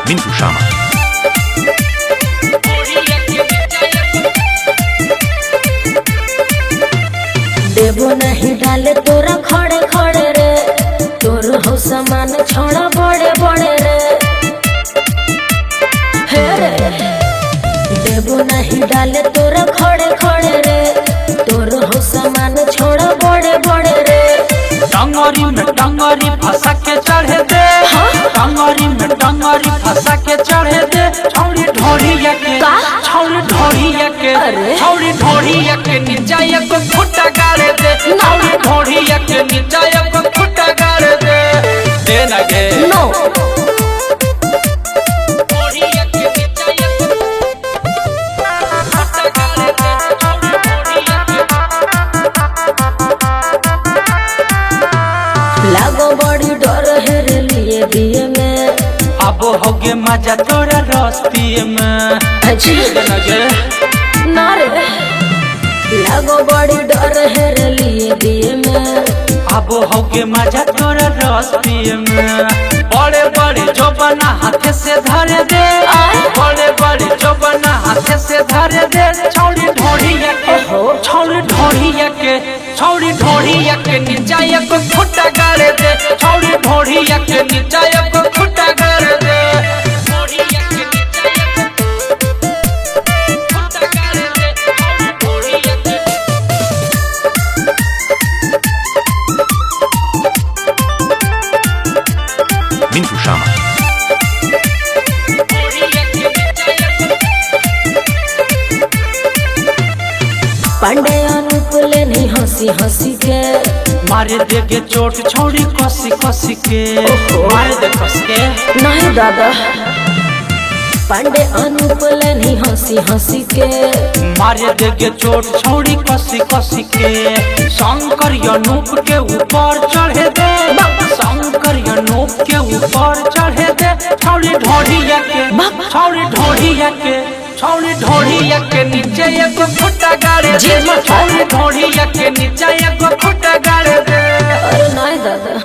मिंटू शर्मा। देवो नहीं डाले तोरा खड़े खड़े रे, तोर हो समान छोड़ा बड़े बड़े रे। हे रे देवो नहीं डाले तोरा खड़े खड़े रे, तोर हो समान छोड़ा बड़े बड़े रे। टंगरी में टंगरी फंसा के चढ़े दे, टंगरी में टंगरी फंसा के चढ़े दे। छौड़ी ढोरिया के छौड़ी ढोरिया के छौड़ी ढोरिया के नीचा एक फुटा गाड़े दे, छौड़ी ढोरिया के नीचा एक फुटा गाड़े दे। दे ना गे नो ढोरिया के नीचा एक फुटा गाड़े दे, छौड़ी ढोरिया के। लागो बड़ी डर है रे लिए दिए में, अब होगे मजा तोरा रस्ती में। अच्छी ना गे ना रे लागो बड़ी डर है रे लिए दिए में। अब होगे मजा तोरा रस्ती में। बड़े बड़े जो बना हाथ से धरे दे, बड़े बड़े जो बना हाथ से धरे दे। छौड़ी ढोरिया के छौड़ी ढोरिया के छौड़ी ढोरिया के नीचा एक फुटा गाड़े दे, छौड़ी ढोरिया के नीचा एक फुटा गाड़े दे। ढोरिया के नीचा एक फुटा गाड़े दे, छौड़ी ढोरिया के। मिंटू शर्मा। पांडे अनूप ले नहीं हंसी हंसी के, मारे देगे चोट छौड़ी कसी कसी के। मारे दे कस के नहीं दादा पांडे अनूप ले नहीं हंसी हंसी के। मारे देगे चोट छौड़ी कसी कसी के। शंकर अनूप के ऊपर चढ़े दे, शंकर अनूप के ऊपर चढ़े दे। छौड़ी ढोरिया के छौड़ी ढोरिया के छौड़ी ढोरिया के नीचे एक फुटा गाड़े दे, छौड़ी ढोरिया के नीचे एक फुटा गाड़े दे। अरे नहीं दादा